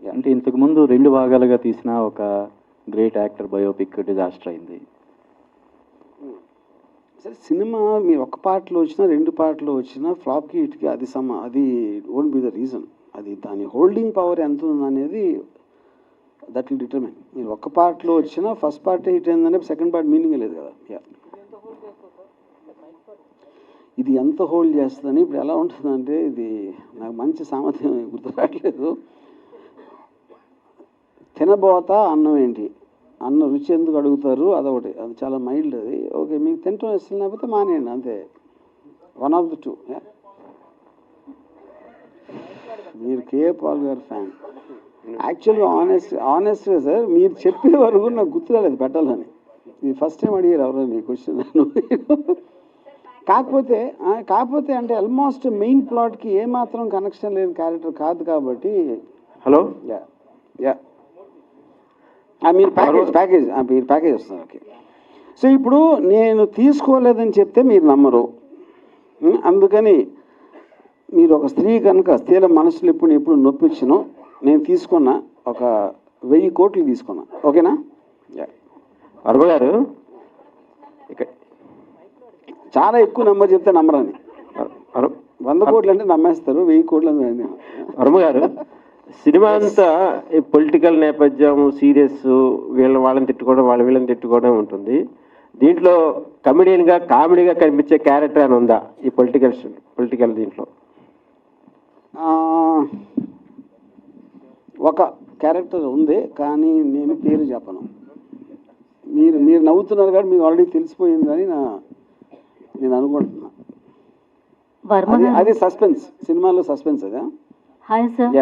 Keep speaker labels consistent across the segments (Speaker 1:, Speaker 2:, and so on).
Speaker 1: అంటే ఇంతకుముందు 2 భాగాలుగా తీసిన ఒక గ్రేట్ యాక్టర్ బయోపిక్ డిజాస్టర్ అయింది.
Speaker 2: సరే, సినిమా మీరు ఒక్క పార్ట్లో వచ్చినా 2 పార్ట్లో వచ్చినా ఫ్లాప్కి హిట్కి అది ఓంట్ బి ద రీజన్. అది దాని హోల్డింగ్ పవర్ ఎంత ఉందనేది దట్ విల్ డిటర్మైన్. మీరు ఒక్క పార్ట్లో వచ్చినా ఫస్ట్ పార్ట్ హిట్ అయిందంటే సెకండ్ పార్ట్ మీనింగ్ లేదు కదా. ఇది ఎంత హోల్డ్ చేస్తుందని ఇప్పుడు ఎలా ఉంటుందంటే, ఇది నాకు మంచి సామర్థ్యం గుర్తురాట్లేదు. తినబోతా అన్నం ఏంటి, అన్న రుచి ఎందుకు అడుగుతారు, అదొకటి. అది చాలా మైల్డ్. అది ఓకే, మీకు తినటం ఇష్టం లేకపోతే మానేయండి, అంతే. One of the 2. మీరు కేఏ పాల్ గారు ఫ్యాన్. యాక్చువల్గా ఆనెస్ట్గా సార్, మీరు చెప్పే వరకు నాకు గుర్తురాలేదు పెట్టాలని. ఇది ఫస్ట్ టైం అడిగారు ఎవరో క్వశ్చన్. కాకపోతే అంటే ఆల్మోస్ట్ మెయిన్ ప్లాట్కి ఏమాత్రం కనెక్షన్ లేని క్యారెక్టర్ కాదు కాబట్టి.
Speaker 1: హలో,
Speaker 2: మీరు ప్యాకేజ్ వస్తున్నారు. ఓకే. సో ఇప్పుడు నేను తీసుకోలేదని చెప్తే మీరు నమ్మరు. అందుకని మీరు ఒక స్త్రీ కనుక స్త్రీల మనసులు ఎప్పుడు నొప్పించను. నేను తీసుకున్నా ఒక 1000 కోట్లు తీసుకున్నా. ఓకేనా?
Speaker 1: వర్మ గారు,
Speaker 2: చాలా ఎక్కువ నెంబర్ చెప్తే నమ్మరని. 100 కోట్లు అంటే నమ్మేస్తారు, 1000 కోట్లు అంటే.
Speaker 1: వర్మ గారు, సినిమా అంతా పొలిటికల్ నేపథ్యం, సీరియస్, వాళ్ళని తిట్టుకోవడం, వీళ్ళని తిట్టుకోవడం ఉంటుంది. దీంట్లో కామెడీగా కనిపించే క్యారెక్టర్ అని ఉందా ఈ పొలిటికల్ దీంట్లో?
Speaker 2: ఒక క్యారెక్టర్ ఉంది, కానీ నేను పేరు చెప్పను. మీరు నవ్వుతున్నారు కాబట్టి మీకు ఆల్రెడీ తెలిసిపోయిందని నేను అనుకుంటున్నా. అది సస్పెన్స్, సినిమాలో సస్పెన్స్. అదే.
Speaker 3: Hi sir.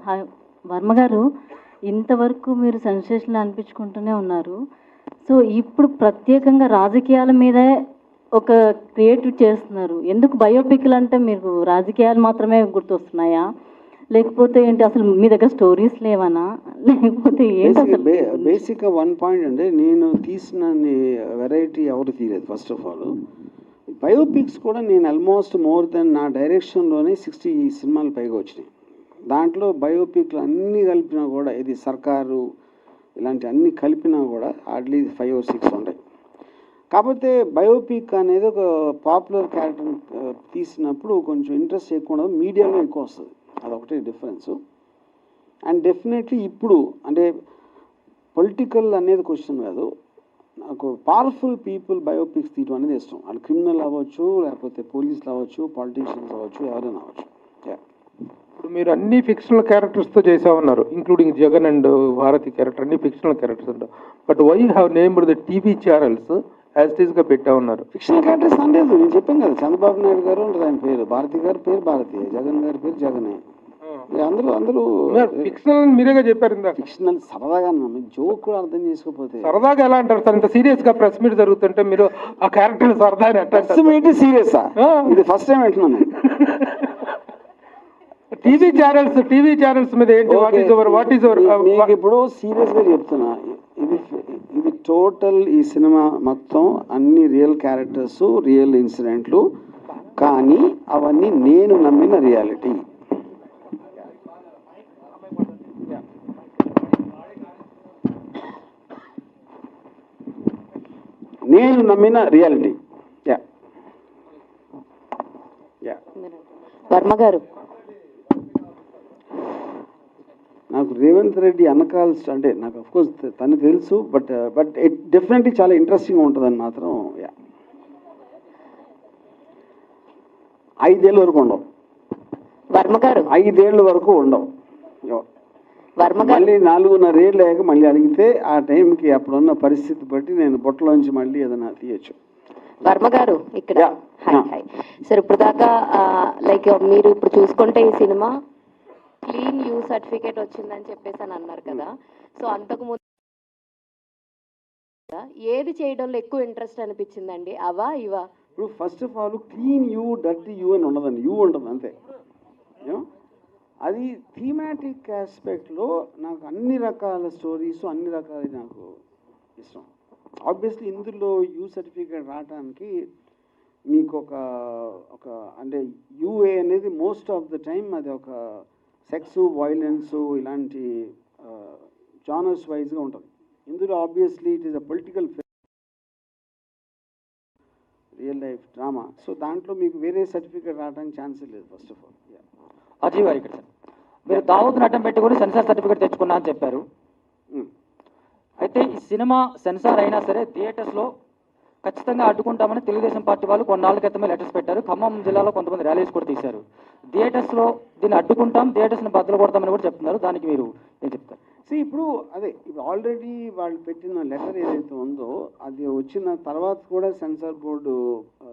Speaker 3: హాయ్ వర్మ గారు, ఇంతవరకు మీరు సెన్సేషన్ అనిపించుకుంటూనే ఉన్నారు. సో ఇప్పుడు ప్రత్యేకంగా రాజకీయాల మీదే ఒక క్రియేటివ్ చేస్తున్నారు. ఎందుకు బయోపిక్లు అంటే మీకు రాజకీయాలు మాత్రమే గుర్తొస్తున్నాయా, లేకపోతే ఏంటి, అసలు మీ దగ్గర స్టోరీస్ లేవనా, లేకపోతే ఏంటి అసలు?
Speaker 2: బేసిక్గా 1 పాయింట్ అంటే, నేను తీసిన వెరైటీ ఎవరు తీయలేదు. ఫస్ట్ ఆఫ్ ఆల్ బయోపిక్స్ కూడా నేను ఆల్మోస్ట్ మోర్ దెన్ నా డైరెక్షన్లోనే 60 సినిమాలు పైగా వచ్చినాయి. దాంట్లో బయోపిక్లు అన్నీ కలిపినా కూడా, ఇది సర్కారు ఇలాంటి అన్నీ కలిపినా కూడా హార్డ్లీ 5 or 6 ఉంటాయి. కాకపోతే బయోపిక్ అనేది ఒక పాపులర్ క్యారెక్టర్ తీసినప్పుడు కొంచెం ఇంట్రెస్ట్ ఎక్కువ ఉండదు, మీడియాలో ఎక్కువ వస్తుంది. అదొకటి డిఫరెన్స్. అండ్ డెఫినెట్లీ ఇప్పుడు అంటే పొలిటికల్ అనేది క్వశ్చన్ కాదు, నాకు పవర్ఫుల్ పీపుల్ బయోపిక్స్ తీయడం అనేది ఇష్టం. వాళ్ళు క్రిమినల్ అవ్వచ్చు, లేకపోతే పోలీసులు అవ్వచ్చు, పాలిటీషియన్స్ అవ్వచ్చు, ఎవరైనా అవ్వచ్చు.
Speaker 4: ఇప్పుడు మీరు అన్ని ఫిక్షనల్ క్యారెక్టర్స్తో చేసామన్నారు, including Jagan and Bharathi character, అన్ని ఫిక్షనల్ క్యారెక్టర్స్ అంటారు. But why have named the TV channels as it ఈస్గా పెట్టామన్నారు?
Speaker 2: ఫిక్షనల్ క్యారెక్టర్స్ అనలేదు, నేను చెప్పాను కదా. చంద్రబాబు నాయుడు గారు ఉంటుంది ఆయన పేరు, భారతి గారి పేరు భారతి, జగన్ గారి పేరు జగనే. అందరూ
Speaker 4: ఫిక్షనల్ మీరేగా చెప్పారు.
Speaker 2: ఫిక్షనల్ సరదాగా జోక్ కూడా అర్థం చేసుకోకపోతే.
Speaker 4: సరదాగా ఎలా అంటారు సార్? ఇంత సీరియస్ గా ప్రెస్ మీట్ జరుగుతుంటే మీరు ఆ క్యారెక్టర్ సరదా
Speaker 2: ప్రెస్ మీట్ సీరియసా? ఇది ఫస్ట్ టైం అంటున్నాను.
Speaker 4: టీవీ ఛానల్స్ మీద ఏంటి, వాట్ ఈస్ అవర్
Speaker 2: ఇప్పుడు సీరియస్ గా చెప్తున్నా, ఇది టోటల్ ఈ సినిమా మొత్తం అన్ని రియల్ క్యారెక్టర్స్, రియల్ ఇన్సిడెంట్లు, కానీ అవన్నీ నేను నమ్మిన రియాలిటీ.
Speaker 3: వర్మ గారు,
Speaker 2: నాకు రేవంత్ రెడ్డి అనకాల్ అంటే నాకు అఫ్కోర్స్ తను తెలుసు, బట్ ఇట్ డెఫినెట్లీ చాలా ఇంట్రెస్టింగ్ ఉంటుందని మాత్రం. 5 ఏళ్ళ వరకు ఉండవు
Speaker 3: వర్మ గారు,
Speaker 2: 5 ఏళ్ళ వరకు ఉండవు. మళ్ళీ 4.5 ఏళ్ళు అయ్యాక మళ్ళీ అడిగితే ఆ టైంకి అప్పుడున్న పరిస్థితి బట్టి నేను బొట్టలోంచి మళ్ళీ ఏదైనా తీయచ్చు.
Speaker 3: వర్మ గారు ఇక్కడ హాయ్ సార్. ఇప్పుడు దాకా లైక్ మీరు ఇప్పుడు చూసుకుంటే ఈ సినిమా క్లీన్ యూ సర్టిఫికేట్ వచ్చిందని చెప్పేసి అని అన్నారు కదా. సో అంతకు ముందు ఏది చేయడంలో ఎక్కువ ఇంట్రెస్ట్ అనిపించిందండి, అవా ఇవా?
Speaker 2: ఇప్పుడు first of all clean you, dirty you అని ఉండదండి, యూ ఉంటుంది అంతే. అది థీమాటిక్ ఆస్పెక్ట్లో నాకు అన్ని రకాల స్టోరీస్, అన్ని రకాల నాకు ఇష్టం. ఆబ్వియస్లీ ఇందులో యూ సర్టిఫికేట్ రావడానికి మీకు ఒక అంటే యూఏ అనేది మోస్ట్ ఆఫ్ ద టైం అది ఒక సెక్స్, వైలెన్స్ ఇలాంటి జానర్స్ వైజ్గా ఉంటుంది. ఇందులో obviously it is a political real life drama. So దాంట్లో మీకు వేరే సర్టిఫికేట్ రావడానికి ఛాన్సే లేదు ఫస్ట్ ఆఫ్ ఆల్.
Speaker 5: అజయ్ గారు ఇక్కడ సార్, మీరు దావూద్ని అడ్డం పెట్టుకుని సెన్సార్ సర్టిఫికేట్ తెచ్చుకున్నా అని చెప్పారు. అయితే ఈ సినిమా సెన్సార్ అయినా సరే థియేటర్స్లో ఖచ్చితంగా అడ్డుకుంటామని తెలుగుదేశం పార్టీ వాళ్ళు కొన్నాళ్ళ క్రితమే లెటర్స్ పెట్టారు. ఖమ్మం జిల్లాలో కొంతమంది ర్యాలీస్ కూడా తీశారు. థియేటర్స్లో దీన్ని అడ్డుకుంటాం, థియేటర్స్ని బద్దలు కొడతామని కూడా చెప్తున్నారు. దానికి మీరు ఏం చెప్తారు?
Speaker 2: ఇప్పుడు ఇప్పుడు ఆల్రెడీ వాళ్ళు పెట్టిన లెటర్ ఏదైతే ఉందో అది వచ్చిన తర్వాత కూడా సెన్సార్ బోర్డు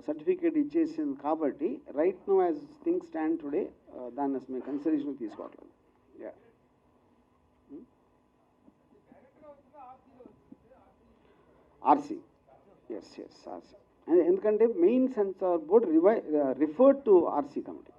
Speaker 2: సర్టిఫికేట్ ఇచ్చేసింది కాబట్టి right no as things stand today దాన్ని అసలు మేము కన్సిడరేషన్ తీసుకోవట్లేదు. RC, yes RC. ఎందుకంటే main censor board referred to RC committee.